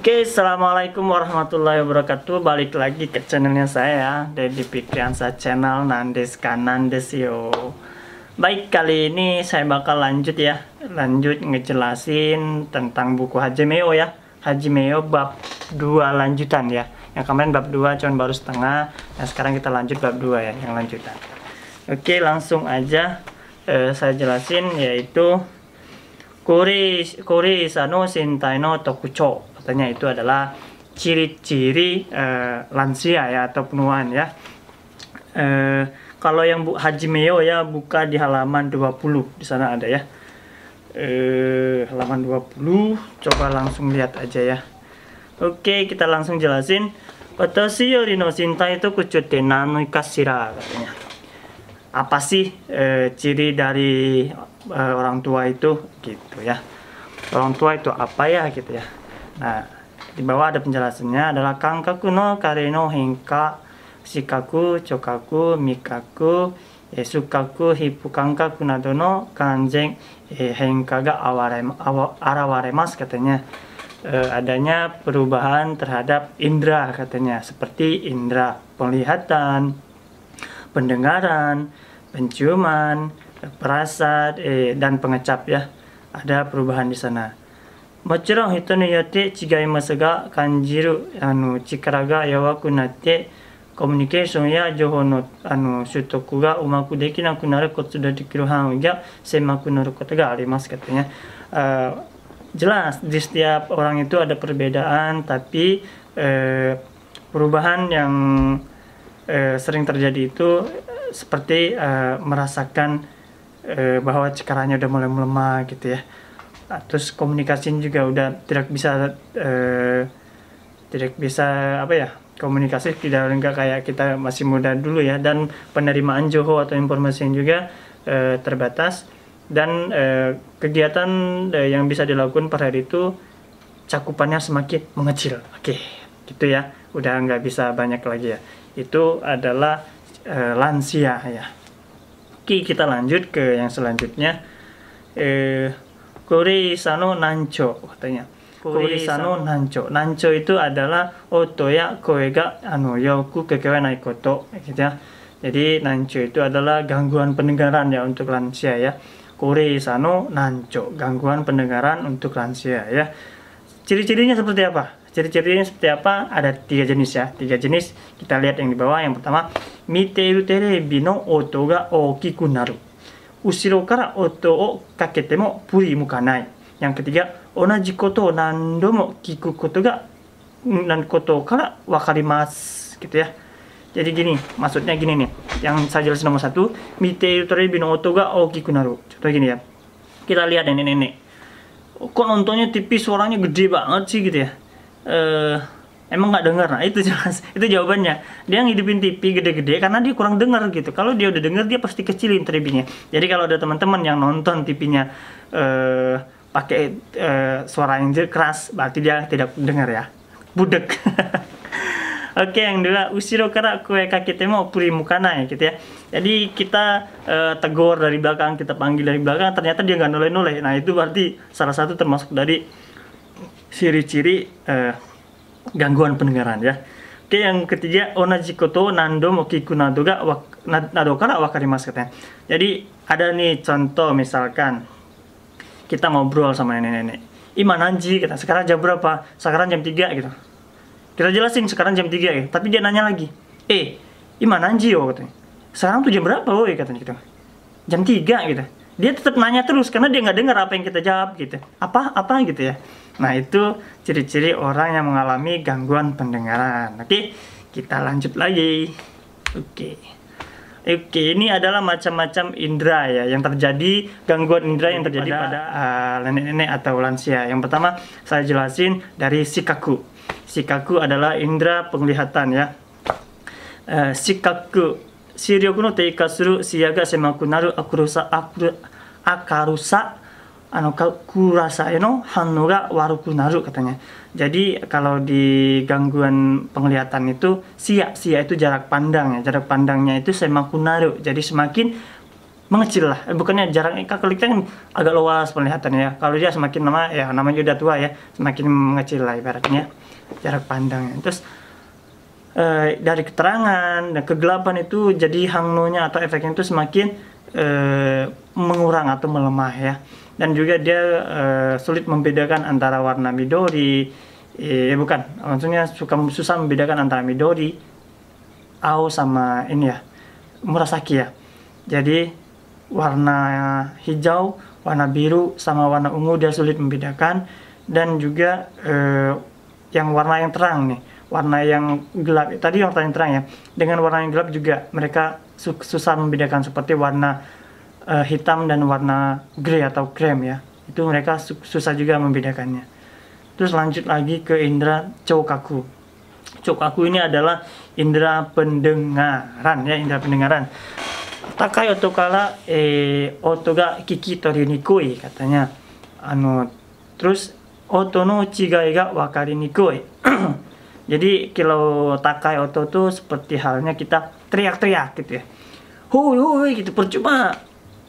Oke, assalamualaikum warahmatullahi wabarakatuh. Balik lagi ke channelnya saya, Dedi Fikriansa Channel Nandes Kanandes yo. Baik, kali ini saya bakal lanjut ya, lanjut ngejelasin tentang buku Hajimeo ya. Hajimeo bab 2 lanjutan ya. Yang kemarin bab 2 cuman baru setengah. Nah, sekarang kita lanjut bab 2 ya, yang lanjutan. Oke, langsung aja saya jelasin, yaitu Kori Sano Shintai no Tokucho. Katanya itu adalah ciri-ciri lansia ya, atau penuaan ya. Kalau yang Hajimeo ya, buka di halaman 20. Di sana ada ya. Halaman 20. Coba langsung lihat aja ya. Oke, kita langsung jelasin. Watashi yori no shintai tokucho te nano kashira, katanya. Apa sih ciri dari orang tua itu gitu ya. Orang tua itu apa ya gitu ya. Nah, di bawah ada penjelasannya, adalah kankaku no kare no henka, shikaku, chokaku, mikaku, sukaku, hippu kankaku nado no kanzen henka ga arawaremasu, katanya. Adanya perubahan terhadap indera, katanya, seperti indera penglihatan, pendengaran, penciuman, perasa, dan pengecap ya. Ada perubahan di sana. Mochiron hito ni yotte chigaimasu ga kanjiru chikara ga yawaku natte komunikation ya jouhou no shutoku ga umaku dekinaku naru koto dekiru hanui ga semaku naru koto ga arimasu, katanya. Jelas di setiap orang itu ada perbedaan, tapi perubahan yang sering terjadi itu seperti merasakan bahwa cikaranya udah mulai melemah gitu ya. Terus komunikasinya juga udah tidak bisa apa ya, komunikasi tidak kayak kita masih muda dulu ya. Dan penerimaan johor atau informasi yang juga terbatas, dan kegiatan yang bisa dilakukan per hari itu cakupannya semakin mengecil. Oke, gitu ya, udah nggak bisa banyak lagi ya. Itu adalah lansia ya. Oke, kita lanjut ke yang selanjutnya. Kori Sano Nancho, katanya. Kori Sano Nancho. Nancho itu adalah oto ya koe ga yoku kekewenai koto, gitu ya. Jadi nancho itu adalah gangguan pendengaran ya untuk lansia ya. Kori Sano Nancho, gangguan pendengaran untuk lansia ya. Ciri-cirinya seperti apa? Ciri-cirinya seperti apa? Ada 3 jenis ya. 3 jenis. Kita lihat yang di bawah. Yang pertama, miteiru terebi no oto ga okiku naru. Ushiro kara oto o kakete mo puri mukanai. Yang ketiga, onaji koto o nando mo kiku koto ga koto kara wakarimasu, gitu ya. Jadi gini, maksudnya gini nih. Yang saya jelasin nomor 1, miteiru terebi no oto ga okiku naru. Contoh gini ya. Kita lihat nenek-nenek. Kok nontonnya TV suaranya gede banget sih gitu ya. Emang nggak dengar. Nah, itu jelas, itu jawabannya. Dia ngidupin TV gede-gede karena dia kurang dengar gitu. Kalau dia udah dengar, dia pasti kecilin TV-nya. Jadi kalau ada teman-teman yang nonton TV-nya pakai suara yang keras, berarti dia tidak dengar ya, budek. Oke, yang kedua, ushiro kara kue kakete mo puri mukanai, gitu ya. Jadi kita tegur dari belakang, kita panggil dari belakang, ternyata dia nggak noleh-noleh. Nah, itu berarti salah satu termasuk dari ciri-ciri gangguan pendengaran ya. Oke, yang ketiga, onaji koto nando mo kiku nado kara wakarimasu, katanya. Jadi ada nih contoh, misalkan kita ngobrol sama nenek-nenek. Ima nanji, kita sekarang jam berapa? Sekarang jam 3 gitu. Kita jelasin sekarang jam 3 ya. Tapi dia nanya lagi. Ima nanji yo, katanya. Sekarang tuh jam berapa woi, katanya gitu. Jam 3 gitu. Dia tetap nanya terus karena dia nggak dengar apa yang kita jawab gitu. Apa gitu ya. Nah, itu ciri-ciri orang yang mengalami gangguan pendengaran. Oke, kita lanjut lagi. Oke, ini adalah macam-macam indera ya yang terjadi, gangguan indera yang terjadi pada nenek-nenek atau lansia. Yang pertama saya jelasin dari shikaku. Shikaku adalah indera penglihatan ya. Shikaku, shiryoku no teika suru, siya ga semaku naru, akarusa kurasa no hanno ga waruku naru, katanya. Jadi kalau di gangguan penglihatan itu siya itu jarak pandang ya. Jarak pandangnya itu semaku naru. Jadi semakin mengecil lah, bukannya jarang. Kalau kita kan agak luas penglihatannya ya. Kalau dia semakin lama ya, namanya udah tua ya, semakin mengecil lah ibaratnya jarak pandangnya. Terus dari keterangan dan kegelapan itu jadi hangnonya atau efeknya itu semakin mengurang atau melemah ya. Dan juga dia sulit membedakan antara warna midori, bukan, maksudnya susah membedakan antara midori, ao sama ini ya, murasaki ya. Jadi warna hijau, warna biru, sama warna ungu dia sulit membedakan. Dan juga yang warna yang terang nih, warna yang gelap, tadi warna yang terang ya, dengan warna yang gelap juga mereka susah membedakan, seperti warna hitam dan warna grey atau krem ya, itu mereka susah juga membedakannya. Terus lanjut lagi ke indera chokaku. Chokaku ini adalah indera pendengaran ya, indera pendengaran. Takai oto kara oto ga kiki tori nikui katanya. Terus oto no chigai ga wakari nikui. Jadi kalau takai oto tuh seperti halnya kita teriak-teriak gitu ya. Hui hui gitu, percuma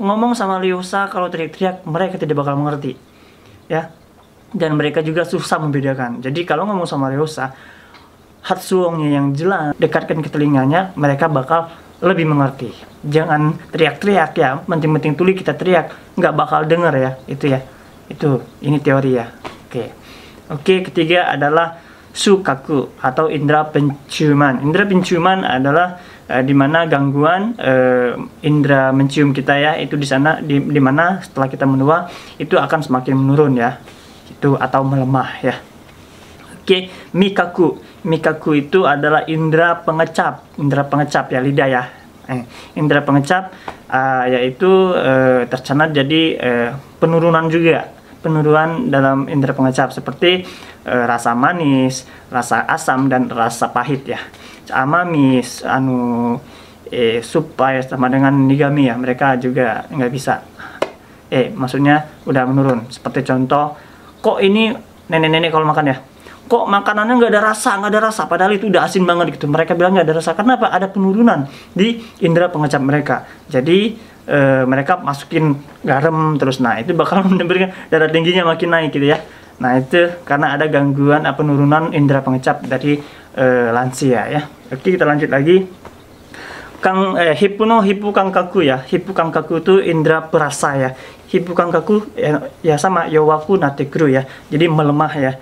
ngomong sama Ryosa kalau teriak-teriak mereka tidak bakal mengerti. Ya. Dan mereka juga susah membedakan. Jadi kalau ngomong sama Ryosa, hatsuongnya yang jelas, dekatkan ke telinganya, mereka bakal lebih mengerti. Jangan teriak-teriak ya, penting-penting tuli kita teriak, nggak bakal denger ya, itu ya. Ini teori ya. Oke, ketiga adalah sukaku atau indera penciuman. Indera penciuman adalah di mana gangguan indera mencium kita ya, itu di sana di mana setelah kita menua itu akan semakin menurun ya. Itu atau melemah ya. Oke, mikaku. Mikaku itu adalah indera pengecap ya, lidah ya. Indera pengecap yaitu tercana jadi penurunan juga. Penurunan dalam indera pengecap seperti rasa manis, rasa asam dan rasa pahit ya. Amamis supaya sama dengan nigami ya, mereka juga nggak bisa. Maksudnya udah menurun. Seperti contoh, kok ini nenek-nenek kalau makan ya, kok makanannya nggak ada rasa, padahal itu udah asin banget gitu. Mereka bilang nggak ada rasa, kenapa? Ada penurunan di indera pengecap mereka. Jadi mereka masukin garam terus, nah itu bakal memberikan darah tingginya makin naik gitu ya. Nah itu karena ada gangguan penurunan indera pengecap dari lansia ya. Oke, kita lanjut lagi. Hippu kankaku ya. Hippu kankaku itu indera perasa ya. Hippu kankaku ya sama yowaku natekuru ya. Jadi melemah ya.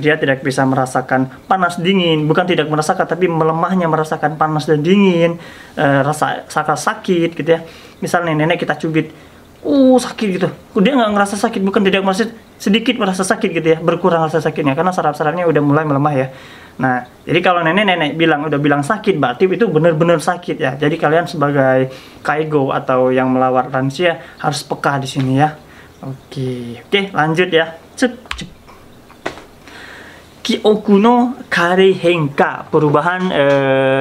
Dia tidak bisa merasakan panas dingin, bukan tidak merasakan tapi melemahnya merasakan panas dan dingin, rasa sakit gitu ya. Misalnya nenek kita cubit, sakit gitu, dia nggak ngerasa sakit, bukan tidak merasa, sedikit merasa sakit gitu ya, berkurang rasa sakitnya karena saraf-sarafnya udah mulai melemah ya. Nah, jadi kalau nenek udah bilang sakit, berarti itu benar-benar sakit ya. Jadi kalian sebagai kaigo atau yang melawat lansia harus peka di sini ya. Oke, lanjut ya. Kyoku no kare henka, perubahan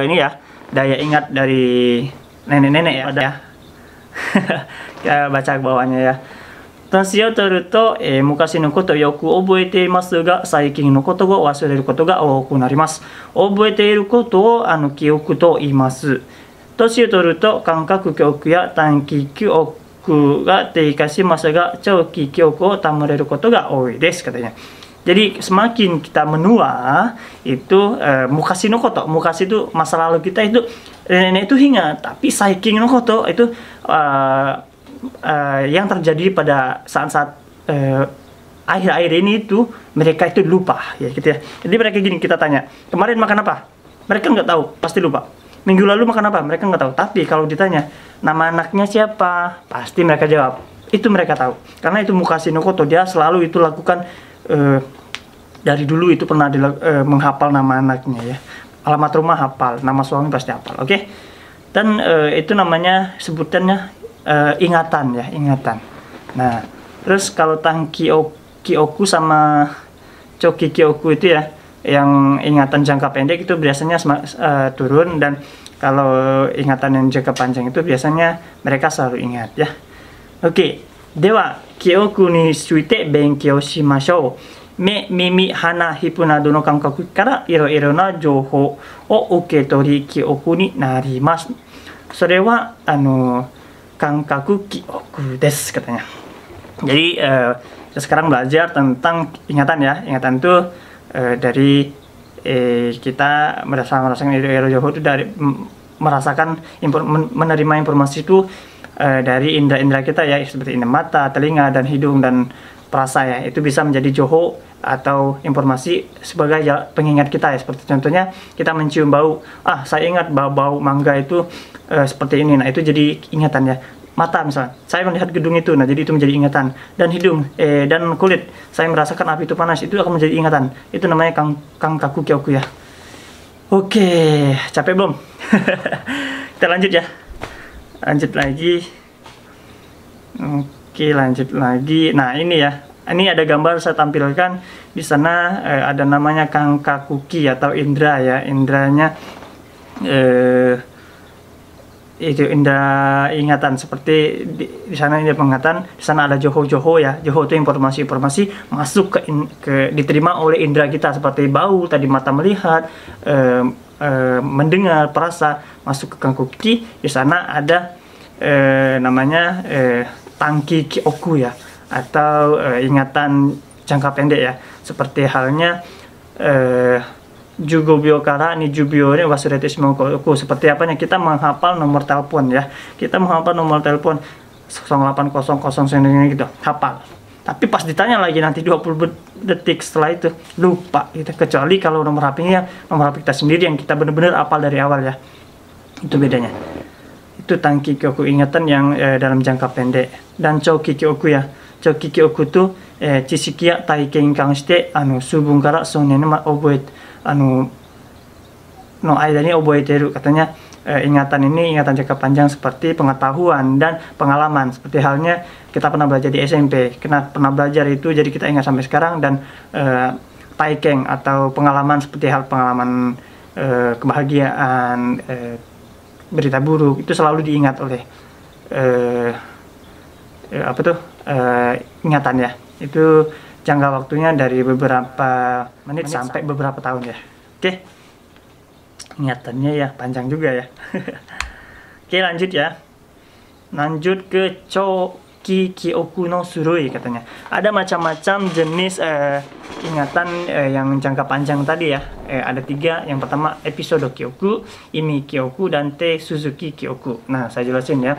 ini ya, daya ingat dari nenek-nenek ya, ada ya. Kita baca ke bawahnya ya. Tanshiを取ると、昔のことをよく覚えていますが、最近のことを忘れることが多くなります。覚えていることを記憶と言います。年を取ると感覚記憶や短期記憶が低下しますが、長期記憶を保れることが多いです、katanya. Jadi semakin kita menua itu mukashi no koto, mukashi itu masa lalu kita itu nenek itu ingat, tapi saiking no koto itu yang terjadi pada saat-saat akhir-akhir ini itu mereka itu lupa ya gitu ya. Jadi mereka gini, kita tanya kemarin makan apa, mereka nggak tahu, pasti lupa. Minggu lalu makan apa, mereka nggak tahu. Tapi kalau ditanya nama anaknya siapa, pasti mereka jawab, itu mereka tahu karena itu mukashi no koto, dia selalu itu lakukan. Dari dulu itu pernah menghafal nama anaknya ya, alamat rumah hafal, nama suami pasti hafal. Oke. Dan itu namanya sebutannya ingatan ya, ingatan. Nah, terus kalau kyoku sama choki kyoku itu ya, yang ingatan jangka pendek itu biasanya turun, dan kalau ingatan yang jangka panjang itu biasanya mereka selalu ingat ya. Oke. Dewa kyoku ni tsuite benkyou shimashou. Me, mimi, hana, hippu nado no kankaku kara iro-iro na jouhou o uketori kyoku ni narimasu. それは kankaku kyoku desu katanya. Jadi kita sekarang belajar tentang ingatan ya. Ingatan itu dari kita merasakan ero joho itu dari merasakan menerima informasi itu dari indera-indera kita ya, seperti indera mata, telinga, dan hidung dan perasa ya. Itu bisa menjadi joho atau informasi sebagai pengingat kita ya. Seperti contohnya kita mencium bau, saya ingat bau mangga itu seperti ini. Nah itu jadi ingatan ya. Mata misalnya, saya melihat gedung itu, nah jadi itu menjadi ingatan. Dan hidung, dan kulit, saya merasakan api itu panas, itu akan menjadi ingatan. Itu namanya kankaku kyoku ya. Oke, capek belum? Kita lanjut ya. Lanjut lagi. Oke, lanjut lagi. Nah ini ya, ini ada gambar saya tampilkan di sana. Ada namanya kankakuki atau indra ya. Indranya itu indra ingatan, seperti di sana ini pengingatan. Di sana ada joho ya. Joho itu informasi masuk ke diterima oleh indra kita, seperti bau tadi, mata melihat, mendengar, perasa, masuk ke kankakuki. Di sana ada namanya tangki kyoku ya, atau ingatan jangka pendek ya. Seperti halnya Jugobyo kara nijubyo wasurete shimauku. Seperti apanya kita menghafal nomor telepon ya. Kita menghafal nomor telepon 0800 gitu, hafal. Tapi pas ditanya lagi nanti 20 detik setelah itu lupa gitu. Kecuali kalau nomor HP-nya nomor HP kita sendiri yang kita benar-benar hafal dari awal ya. Itu bedanya. Itu tangki kyoku, ingatan yang dalam jangka pendek. Dan chouki kyoku ya. Chouki kyoku itu chisiki ya taiken kan shite subun kara sonen oboete no aida ni oboeteru, katanya ingatan ini ingatan jangka panjang seperti pengetahuan dan pengalaman. Seperti halnya kita pernah belajar di SMP, pernah belajar itu jadi kita ingat sampai sekarang. Dan taiken atau pengalaman, seperti hal pengalaman kebahagiaan, berita buruk, itu selalu diingat oleh ingatan ya. Itu jangka waktunya dari beberapa menit sampai beberapa tahun ya. Oke, ingatannya ya panjang juga ya. Oke, lanjut ya. Lanjut ke chouki kyoku no surui katanya. Ada macam-macam jenis ingatan yang jangka panjang tadi ya. Ada 3. Yang pertama episode kyoku, imi kyoku, dan te suzuki kyoku. Nah saya jelasin ya.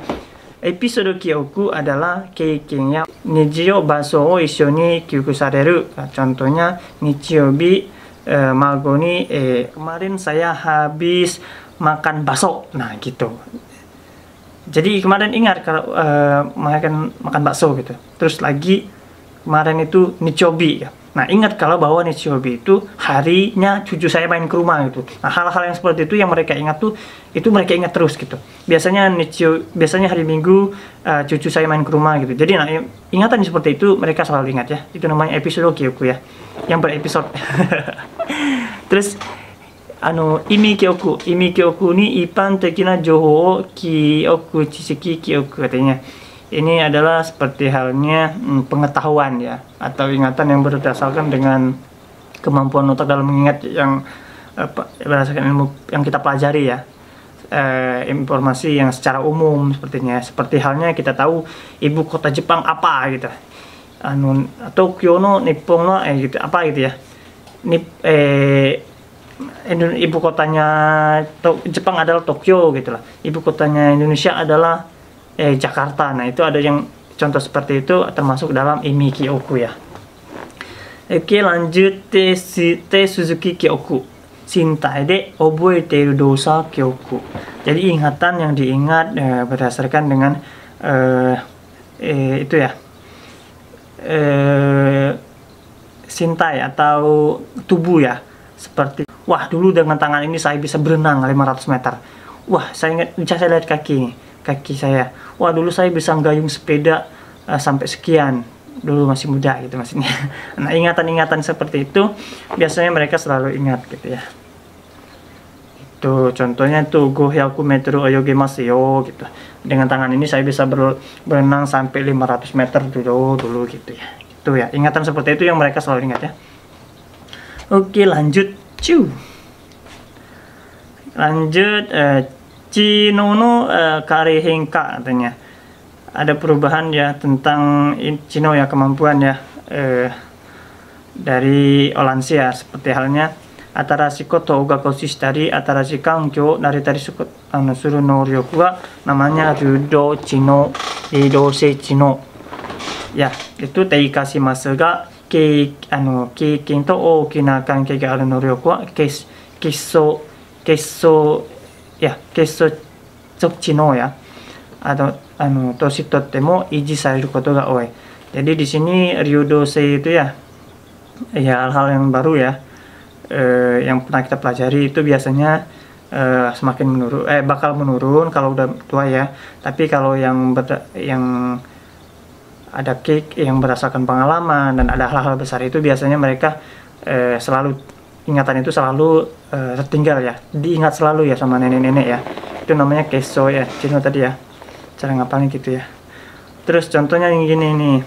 Episode kyoku adalah keiken ya nijio baso o issho ni kyuku sareru. Contohnya nichiyobi mago ni kemarin saya habis makan bakso. Nah gitu. Jadi kemarin ingat kalau makan bakso gitu. Terus lagi kemarin itu nichiyobi ya. Nah ingat kalau bahwa nichiyobi itu harinya cucu saya main ke rumah gitu. Nah hal-hal yang seperti itu yang mereka ingat tuh, itu mereka ingat terus gitu. Biasanya hari Minggu cucu saya main ke rumah gitu. Jadi nah ingatan seperti itu mereka selalu ingat ya. Itu namanya episode kyoku ya, yang berepisode. Terus imi kyoku ni ipan tekina joho kyoku chisiki kyoku katanya. Ini adalah seperti halnya pengetahuan ya, atau ingatan yang berdasarkan dengan kemampuan otak dalam mengingat yang berdasarkan ilmu yang kita pelajari ya. Informasi yang secara umum sepertinya. Seperti halnya kita tahu ibu kota Jepang apa gitu. Tokyo no Nippon no gitu apa gitu ya. Ibu kotanya Jepang adalah Tokyo gitulah. Ibu kotanya Indonesia adalah Jakarta. Nah itu ada yang contoh seperti itu termasuk dalam imi kyoku ya. Oke, lanjut te suzuki kyoku, shintai de oboeteiru dosa kyoku. Jadi ingatan yang diingat berdasarkan dengan itu ya, shintai atau tubuh ya. Seperti wah dulu dengan tangan ini saya bisa berenang 500 meter. Wah saya lihat kaki saya. Wah dulu saya bisa gayung sepeda sampai sekian, dulu masih muda gitu maksudnya. Nah ingatan-ingatan seperti itu biasanya mereka selalu ingat gitu ya. Itu contohnya tuh gohyaku metro oyogemasu yo gitu. Dengan tangan ini saya bisa berenang sampai 500 meter dulu gitu ya. Itu ya, ingatan seperti itu yang mereka selalu ingat ya. Oke, lanjut. Lanjut Chino no kare henka katanya. ada perubahan ya tentang Cino ya, kemampuan ya dari lansia, seperti halnya atarashi koto ga koshishitari atarashi kankyo naritari suru noryoku wa namanya Ryudo Chino Ridose Chino ya, itu teikashimasu ga keiken to ookina kankei ga aru noryoku wa kesso Chino ya, atau toshi tottemo iji sareru koto ga oi. Jadi di sini Ryudose itu ya hal-hal yang baru ya, yang pernah kita pelajari itu biasanya semakin menurun, bakal menurun kalau udah tua ya. Tapi kalau yang ada yang berdasarkan pengalaman dan ada hal-hal besar itu biasanya mereka selalu ingatan itu selalu tertinggal ya, diingat selalu ya sama nenek-nenek ya. Itu namanya keso ya, Cino tadi ya, cara ngapalnya gitu ya. Terus contohnya yang gini nih,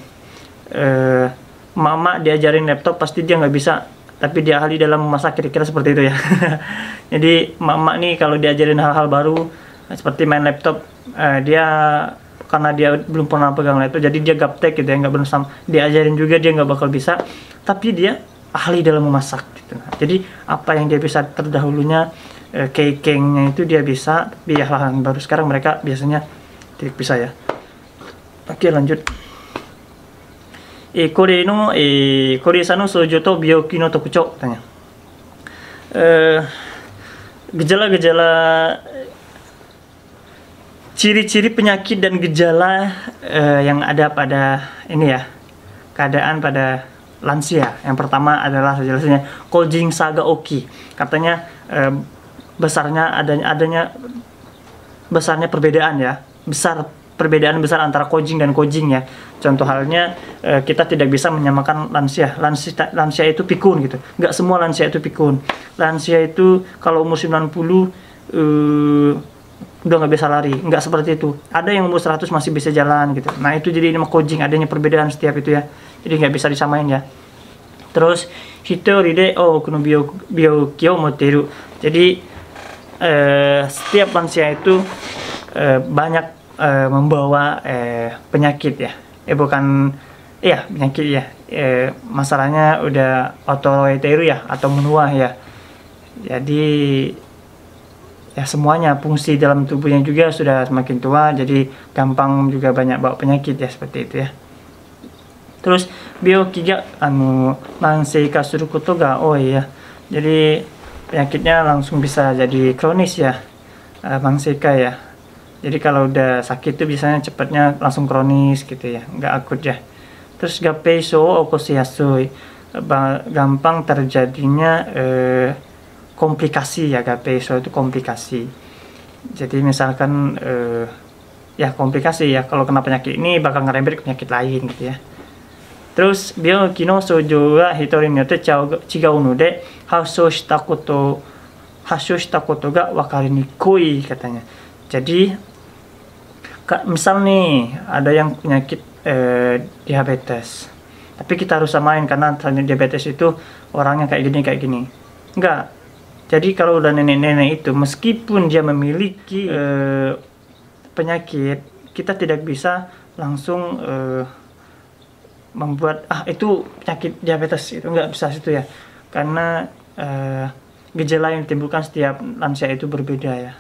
mama diajarin laptop pasti dia nggak bisa, tapi dia ahli dalam memasak, kira-kira seperti itu ya. Jadi mama nih kalau diajarin hal-hal baru seperti main laptop, dia karena dia belum pernah pegang laptop jadi dia gaptek gitu ya, nggak bersama diajarin juga dia nggak bakal bisa, tapi dia ahli dalam memasak gitu. Nah, jadi apa yang dia bisa terdahulunya keikengnya itu dia bisa, tapi hal-hal yang baru sekarang mereka biasanya tidak bisa ya. Oke, lanjut. Kore sa no soujou to byoki no tokuchou katanya. Gejala-gejala, ciri-ciri penyakit dan gejala yang ada pada ini ya, keadaan pada lansia. Yang pertama adalah jelasnya kojing saga oki, katanya besarnya perbedaan ya, perbedaan besar antara kojing dan kojing ya. Contoh halnya kita tidak bisa menyamakan lansia itu pikun gitu, nggak semua lansia itu pikun. Lansia itu kalau umur 90 udah nggak bisa lari, nggak seperti itu. Ada yang umur 100 masih bisa jalan gitu. Nah itu jadi nama kojing, adanya perbedaan setiap itu ya, jadi nggak bisa disamain ya. Terus hitori de kuno byoki o moteru, jadi setiap lansia itu banyak membawa penyakit ya, penyakit ya, masalahnya udah otoroeteru ya, atau menua ya. Jadi ya semuanya fungsi dalam tubuhnya juga sudah semakin tua, jadi gampang juga banyak bawa penyakit ya, seperti itu ya. Terus byoki ga manseika suru koto ga oi ya, jadi penyakitnya langsung bisa jadi kronis ya, manseika ya. Jadi kalau udah sakit tuh biasanya cepatnya langsung kronis gitu ya, nggak akut ya. Terus gappei so okoshi yasui, gampang terjadinya komplikasi ya, gappei so itu komplikasi. Jadi misalkan ya komplikasi ya, kalau kena penyakit ini bakal ngerembet ke penyakit lain gitu ya. Terus byoki no soujou ga hitori ni yotte chigau no de hassou shita koto ga wakari nikoi katanya. Jadi misal nih ada yang penyakit diabetes, tapi kita harus samain karena diabetes itu orangnya kayak gini. Enggak. Jadi kalau udah nenek-nenek itu meskipun dia memiliki penyakit, kita tidak bisa langsung membuat itu penyakit diabetes, itu nggak bisa situ ya, karena gejala yang ditimbulkan setiap lansia itu berbeda ya.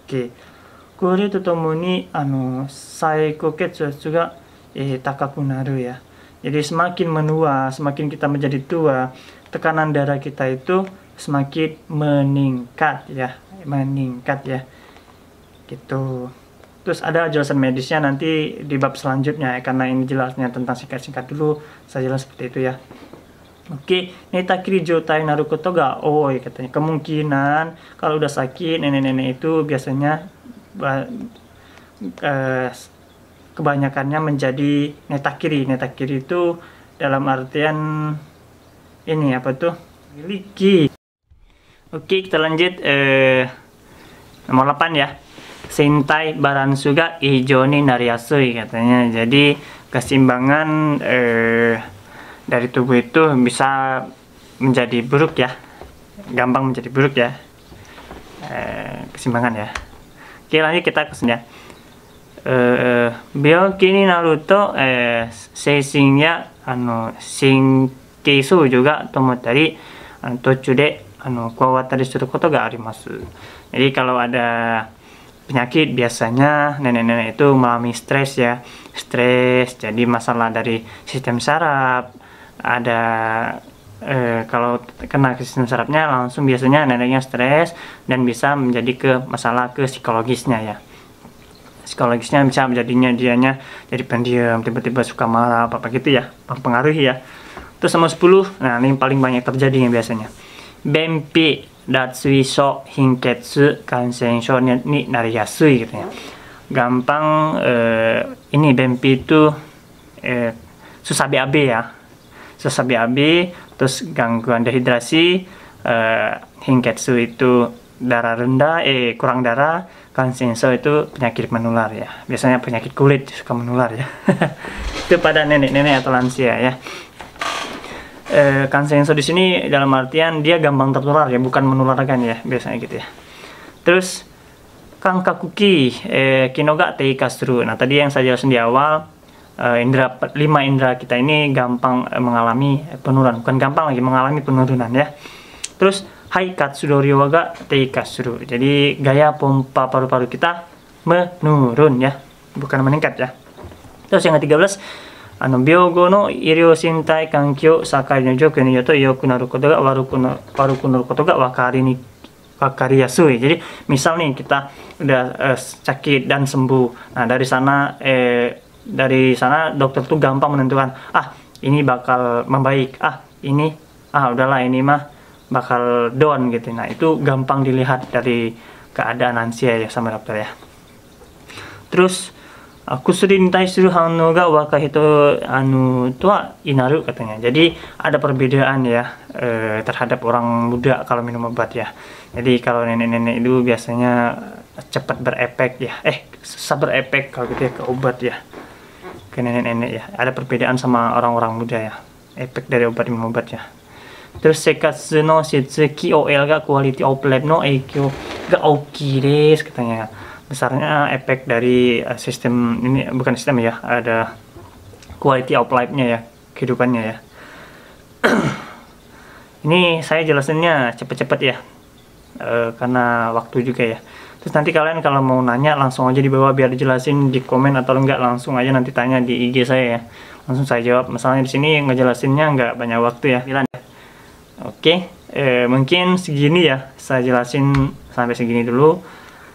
Oke. Kore to tomo ni saiko ketsuatsu ga takaku naru ya. Jadi semakin menua, semakin kita menjadi tua, tekanan darah kita itu semakin meningkat ya, gitu. Terus ada jelasan medisnya nanti di bab selanjutnya ya, karena ini jelasnya tentang singkat-singkat dulu, saya jelas seperti itu ya. Oke, netakiri joutai naru koto ga oi katanya. Kemungkinan kalau udah sakit nenek-nenek itu biasanya kebanyakannya menjadi netakiri. Netakiri itu dalam artian ini apa tuh? Miliki. Oke, kita lanjut nomor 8 ya. Shintai baransu ga iijou ni nariyasui katanya. Jadi keseimbangan dari tubuh itu bisa menjadi buruk ya, gampang menjadi buruk ya, keseimbangan ya. Oke, lanjut kita ke sini ya. 病気になると、精神や神経痛jugaと思ったり、途中で加わったりすることがあります。Jadi kalau ada penyakit biasanya nenek-nenek itu mengalami stres ya, stres jadi masalah dari sistem saraf. Ada kalau kena ke sistem sarafnya langsung biasanya neneknya stres dan bisa menjadi ke masalah ke psikologisnya ya. Psikologisnya bisa menjadinya dianya jadi pendiam, tiba-tiba suka marah apa gitu ya, mempengaruhi ya. Terus nomor 10, nah ini paling banyak terjadinya biasanya. Benpi datsui so hinketsu kansensho ni nariyasui gitu ya. Gampang ini benpi itu susah BAB ya. Susah BAB, terus gangguan dehidrasi, hinketsu itu darah rendah, kurang darah, kansenso itu penyakit menular ya. Biasanya penyakit kulit suka menular ya. Itu pada nenek-nenek atau lansia ya. Kansenso di sini dalam artian dia gampang tertular ya, bukan menularkan ya, biasanya gitu ya. Terus kankakuki kinoga teikasuru. Nah, tadi yang saya jelasin di awal, indra 5 indra kita ini gampang mengalami penurunan, bukan gampang lagi mengalami penurunan ya. Terus hai katsudori waga teikasuru. Jadi gaya pompa paru-paru kita menurun ya, bukan meningkat ya. Terus yang ke-13, 病後の医療身体環境社会の状況によって良くなることが悪くなることが分かりやすい. Jadi misal nih kita udah sakit dan sembuh, nah dari sana dokter tuh gampang menentukan, ini bakal membaik, ini udahlah ini mah bakal down gitu. Nah itu gampang dilihat dari keadaan lansia ya sama dokter ya. Terus kusuri ni taisuru hannou ga wakai hito to wa inaru katanya. Jadi ada perbedaan ya terhadap orang muda kalau minum obat ya. Jadi kalau nenek-nenek itu biasanya cepat berefek ya, susah berefek kalau gitu ya ke obat ya, ke nenek-nenek ya. Ada perbedaan sama orang-orang muda ya, efek dari obat minum obat ya. Terus sekatsu no shitsu KOL ga quality of life no eikyo ga oki desu katanya. Besarnya efek dari sistem ini, bukan sistem ya, ada quality of life-nya ya, kehidupannya ya. Ini saya jelasinnya cepet-cepet ya, karena waktu juga ya. Terus nanti kalian kalau mau nanya langsung aja di bawah biar dijelasin di komen, atau enggak langsung aja nanti tanya di IG saya ya, langsung saya jawab. Misalnya di sini ngejelasinnya nggak banyak waktu ya. Oke, mungkin segini ya, saya jelasin sampai segini dulu.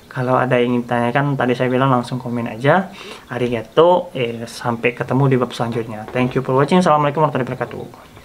Kalau ada yang ingin tanyakan, tadi saya bilang langsung komen aja. Arigato, sampai ketemu di bab selanjutnya. Thank you for watching. Assalamualaikum warahmatullahi wabarakatuh.